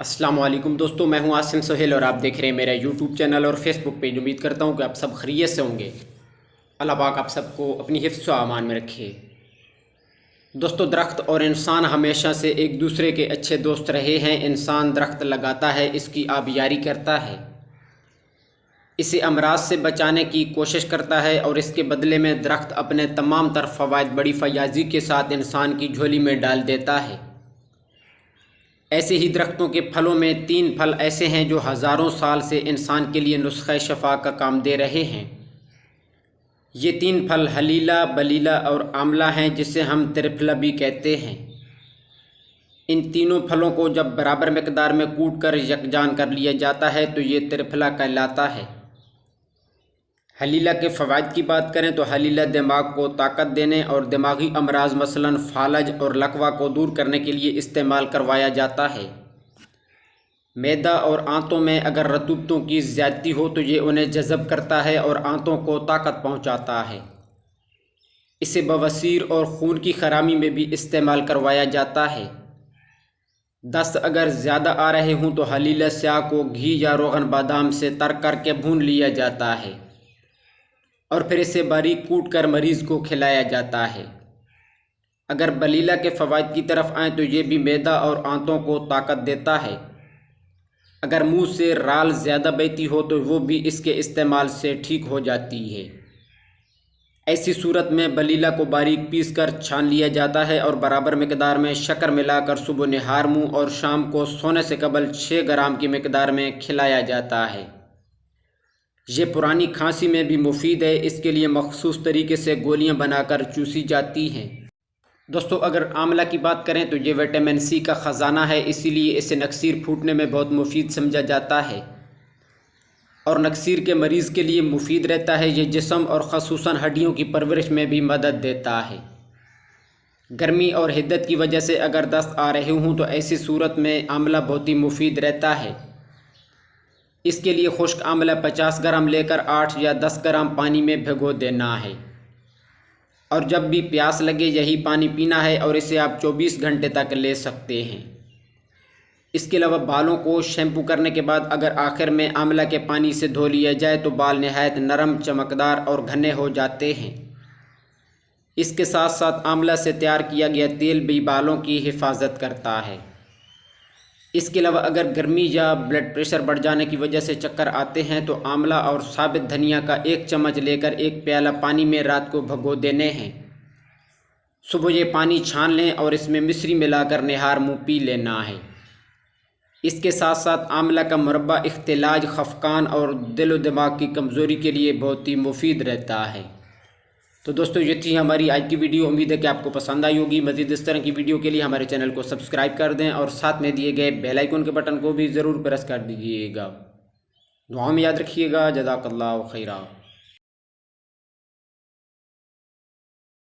अस्सलाम वालेकुम दोस्तों, मैं हूं आसिम सोहेल और आप देख रहे हैं मेरा यूट्यूब चैनल और फेसबुक पेज। उम्मीद करता हूं कि आप सब खैरियत से होंगे। अल्लाह पाक आप सबको अपनी हिफ्ज़ व अमान में रखे। दोस्तों, दरख्त और इंसान हमेशा से एक दूसरे के अच्छे दोस्त रहे हैं। इंसान दरख्त लगाता है, इसकी आबियारी करता है, इसे अमराज से बचाने की कोशिश करता है और इसके बदले में दरख्त अपने तमाम तर फ़वाइद बड़ी फयाजी के साथ इंसान की झोली में डाल देता है। ऐसे ही दरख्तों के फलों में 3 फल ऐसे हैं जो हज़ारों साल से इंसान के लिए नुस्ख़ा शफ़ा का काम दे रहे हैं। ये 3 फल हलीला, बलीला और आमला हैं, जिसे हम त्रिफला भी कहते हैं। इन तीनों फलों को जब बराबर मकदार में कूट कर यकजान कर लिया जाता है तो ये त्रिफला कहलाता है। हलीला के फ़वाइद की बात करें तो हलीला दिमाग को ताकत देने और दिमागी अमराज मसलन फालज और लकवा को दूर करने के लिए इस्तेमाल करवाया जाता है। मैदा और आंतों में अगर रतूबतों की ज़्यादती हो तो ये उन्हें जज़ब करता है और आंतों को ताकत पहुंचाता है। इसे बवासीर और खून की खरामी में भी इस्तेमाल करवाया जाता है। दस्त अगर ज़्यादा आ रहे हों तो हलीला स्याह को घी या रोगन बादाम से तर करके भून लिया जाता है और फिर इसे बारीक कूट कर मरीज़ को खिलाया जाता है। अगर बलीला के फ़वाइद की तरफ आएँ तो ये भी मैदा और आंतों को ताकत देता है। अगर मुंह से राल ज़्यादा बहती हो तो वो भी इसके इस्तेमाल से ठीक हो जाती है। ऐसी सूरत में बलीला को बारीक पीस कर छान लिया जाता है और बराबर मकदार में शक्कर मिलाकर सुबह निहार मुँह और शाम को सोने से कबल 6 ग्राम की मकदार में खिलाया जाता है। ये पुरानी खांसी में भी मुफीद है। इसके लिए मखसूस तरीके से गोलियां बनाकर चूसी जाती हैं। दोस्तों, अगर आंवला की बात करें तो ये विटामिन सी का ख़जाना है, इसीलिए इसे नक्सीर फूटने में बहुत मुफीद समझा जाता है और नक्सीर के मरीज़ के लिए मुफीद रहता है। ये जिस्म और ख़ुसूसन हड्डियों की परवरिश में भी मदद देता है। गर्मी और हिद्दत की वजह से अगर दस्त आ रहे हों तो ऐसी सूरत में आंवला बहुत ही मुफीद रहता है। इसके लिए खुश्क आंवला 50 ग्राम लेकर 8 या 10 ग्राम पानी में भिगो देना है और जब भी प्यास लगे यही पानी पीना है और इसे आप 24 घंटे तक ले सकते हैं। इसके अलावा बालों को शैम्पू करने के बाद अगर आखिर में आंवला के पानी से धो लिया जाए तो बाल नहायत नरम, चमकदार और घने हो जाते हैं। इसके साथ साथ आंवला से तैयार किया गया तेल भी बालों की हिफाजत करता है। इसके अलावा अगर गर्मी या ब्लड प्रेशर बढ़ जाने की वजह से चक्कर आते हैं तो आंवला और साबित धनिया का 1 चम्मच लेकर 1 प्याला पानी में रात को भिगो देने हैं। सुबह ये पानी छान लें और इसमें मिश्री मिलाकर निहार मुँह पी लेना है। इसके साथ साथ आंवला का मुरब्बा इख्तिलाज, खफकान और दिल व दिमाग की कमज़ोरी के लिए बहुत ही मुफीद रहता है। तो दोस्तों, ये थी हमारी आज की वीडियो। उम्मीद है कि आपको पसंद आई होगी। मज़ीद इस तरह की वीडियो के लिए हमारे चैनल को सब्सक्राइब कर दें और साथ में दिए गए बेल आइकन के बटन को भी ज़रूर प्रेस कर दीजिएगा। दुआ में याद रखिएगा। जज़ाकल्लाहु खैरा।